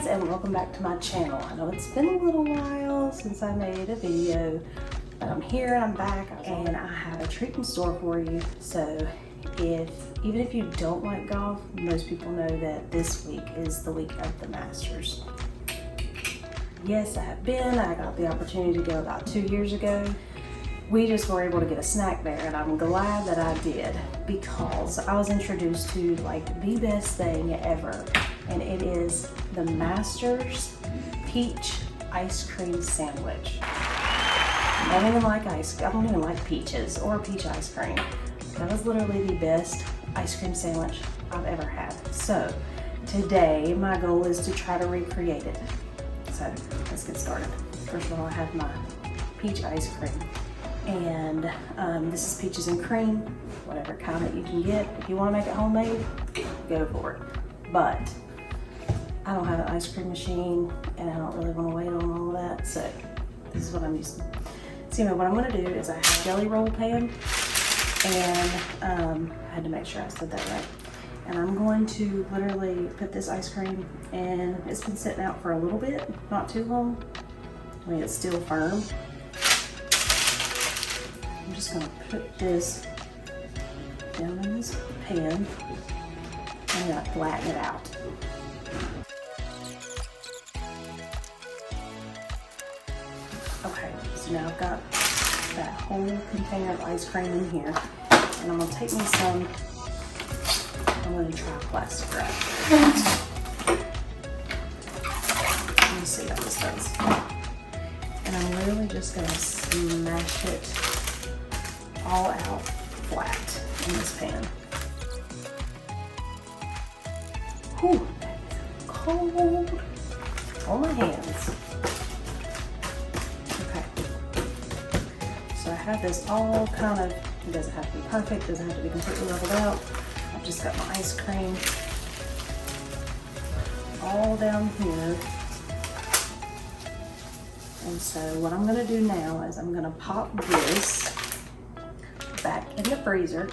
guys, and welcome back to my channel. I know it's been a little while since I made a video, but I'm here and I'm back, and I have a treat in store for you. So even if you don't like golf, most people know that this week is the week of the Masters. Yes, I have been. I got the opportunity to go about 2 years ago. We just were able to get a snack there, and I'm glad that I did, because I was introduced to like the best thing ever, and it is the Masters peach ice cream sandwich. I don't even like peaches or peach ice cream. That was literally the best ice cream sandwich I've ever had. So today my goal is to try to recreate it. So let's get started. First of all, I have my peach ice cream. And this is peaches and cream, whatever kind that you can get. If you want to make it homemade, go for it. But I don't have an ice cream machine, and I don't really want to wait on all of that, so this is what I'm using. So anyway, what I'm going to do is I have a jelly roll pan, and I had to make sure I said that right. And I'm going to literally put this ice cream, and it's been sitting out for a little bit, not too long. I mean, it's still firm. I'm just going to put this down in this pan and I'm going to flatten it out. Okay, so now I've got that whole container of ice cream in here, and I'm going to take me some, I'm going to try plastic wrap. Let me see how this does. And I'm literally just going to smash it all out flat in this pan. Whew, that is cold on my hands. Okay, so I have this all kind of, it doesn't have to be perfect, it doesn't have to be completely leveled out. I've just got my ice cream all down here. And so what I'm gonna do now is I'm gonna pop this back in the freezer,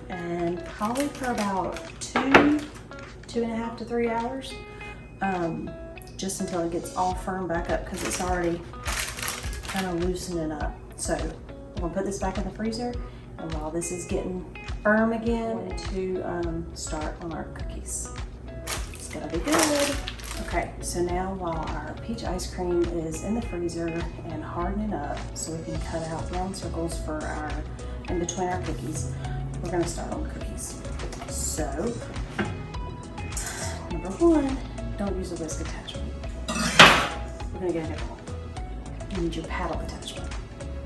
and probably for about 2.5 to 3 hours, just until it gets all firm back up, because it's already kind of loosening up. So I'm gonna put this back in the freezer, and while this is getting firm again, to start on our cookies. It's gonna be good. Okay, so now while our peach ice cream is in the freezer and hardening up, so we can cut out round circles for our in between our cookies, we're going to start on the cookies. So, number one, don't use a whisk attachment. We're going to get a different one. You need your paddle attachment.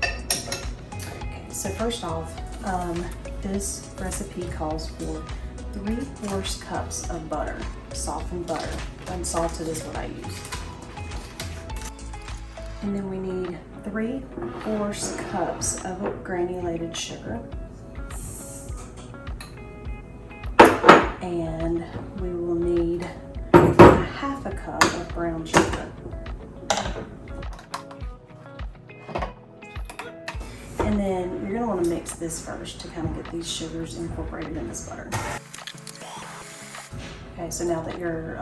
Okay, so first off, this recipe calls for 3/4 cups of butter, softened butter. Unsalted is what I use. And then we need 3/4 cups of granulated sugar. And we will need 1/2 cup of brown sugar. And then you're going to want to mix this first to kind of get these sugars incorporated in this butter. Okay, so now that your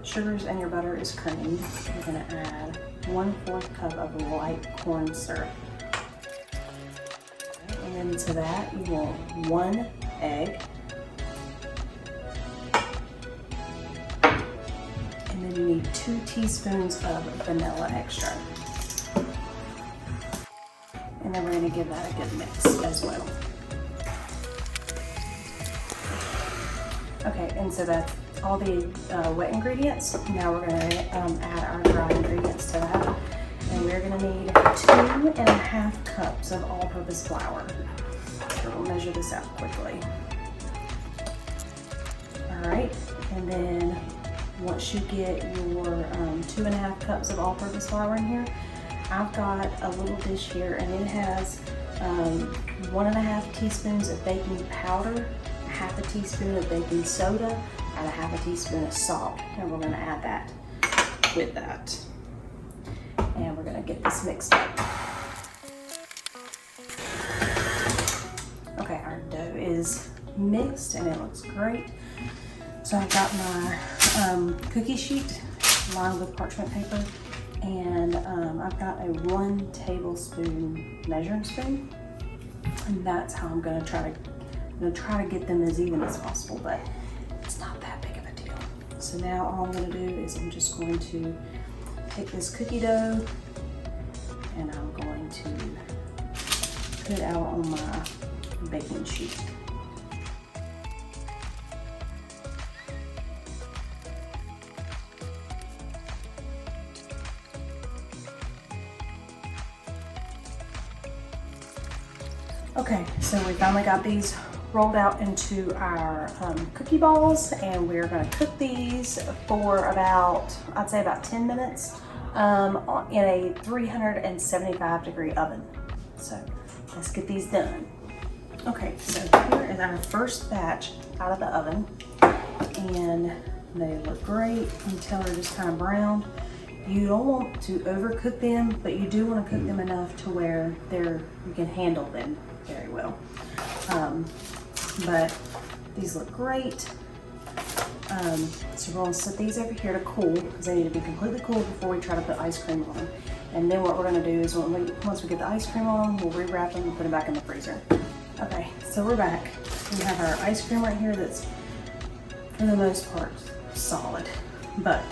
sugars and your butter is creamed, you're going to add 1/4 cup of light corn syrup. And then to that you want 1 egg. And then you need 2 teaspoons of vanilla extract. And then we're going to give that a good mix as well. Okay, and so that's all the wet ingredients. Now we're going to add our dry ingredients to that. And we're going to need 2.5 cups of all-purpose flour. So we'll measure this out quickly. All right, and then once you get your 2.5 cups of all-purpose flour in here, I've got a little dish here, and it has 1.5 teaspoons of baking powder, 1/2 teaspoon of baking soda, and 1/2 teaspoon of salt, and we're going to add that with that, and we're going to get this mixed up. Okay, our dough is mixed and it looks great. So I've got my cookie sheet lined with parchment paper. And I've got a 1 tablespoon measuring spoon. And that's how I'm gonna try to get them as even as possible, but it's not that big of a deal. So now all I'm gonna do is I'm just going to take this cookie dough and I'm going to put it out on my baking sheet. Okay, so we finally got these rolled out into our cookie balls, and we're gonna cook these for about, I'd say about 10 minutes in a 375-degree oven. So let's get these done. Okay, so here is our first batch out of the oven, and they look great until they're just kind of browned. You don't want to overcook them, but you do want to cook them enough to where you can handle them very well. But these look great. So we're gonna set these over here to cool, because they need to be completely cool before we try to put ice cream on them. And then what we're gonna do is once we get the ice cream on, we'll rewrap them and put them back in the freezer. Okay, so we're back. We have our ice cream right here that's, for the most part, solid, but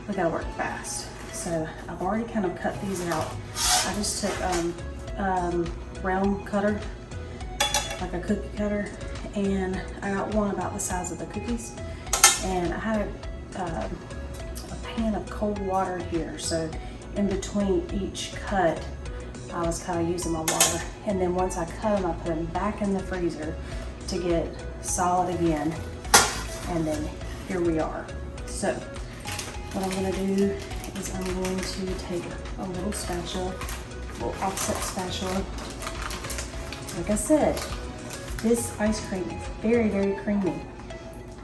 we gotta work fast. So I've already kind of cut these out. I just took round cutter, like a cookie cutter, and I got one about the size of the cookies. And I had a pan of cold water here, so in between each cut, I was kind of using my water. And then once I cut them, I put them back in the freezer to get solid again. And then here we are. So what I'm gonna do is I'm going to take a little spatula, a little offset spatula. Like I said, this ice cream is very, very creamy.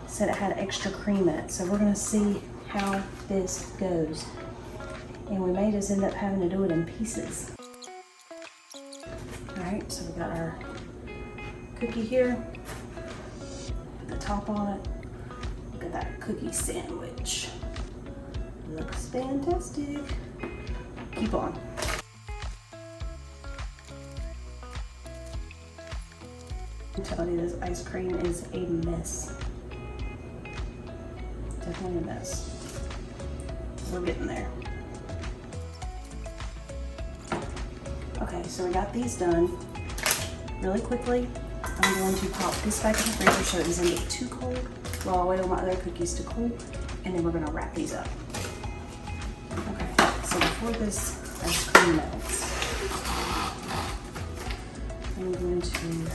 Said it had extra cream in it, so we're gonna see how this goes. And we may just end up having to do it in pieces. All right, so we got our cookie here, put the top on it. Look at that cookie sandwich. Looks fantastic. Keep on. I'm telling you, this ice cream is a mess. Definitely a mess. We're getting there. Okay, so we got these done really quickly. I'm going to pop this back in the freezer so it doesn't get too cold while I wait on my other cookies to cool, and then we're gonna wrap these up. Okay, so before this ice cream melts, I'm going to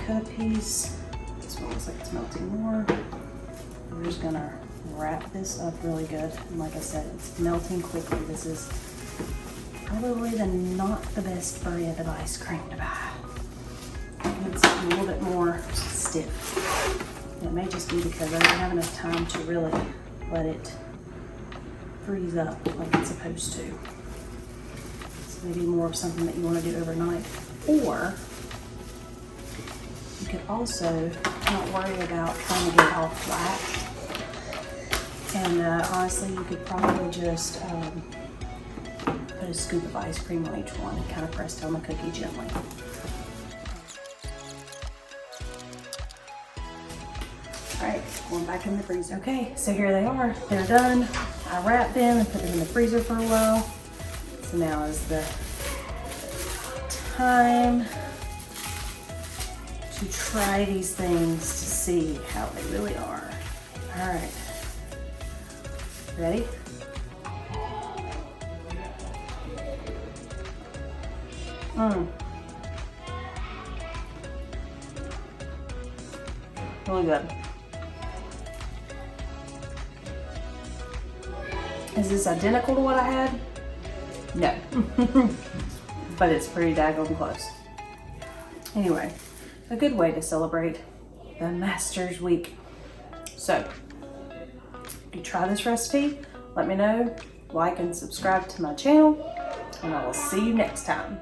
cut a piece. This one looks like it's melting more. We're just gonna wrap this up really good. And like I said, it's melting quickly. This is probably not the best brand of ice cream to buy. It's a little bit more stiff. It may just be because I didn't have enough time to really let it freeze up like it's supposed to. So maybe more of something that you want to do overnight. Or you could also not worry about trying to get it all flat. And honestly, you could probably just put a scoop of ice cream on each one and kind of press down the cookie gently. All right, going back in the freezer. Okay, so here they are. They're done. I wrapped them and put them in the freezer for a while. So now is the time to try these things to see how they really are. All right, ready? Really good. Is this identical to what I had? No. But it's pretty daggone close. Anyway, a good way to celebrate the Master's Week. So, if you try this recipe, let me know, like and subscribe to my channel, and I will see you next time.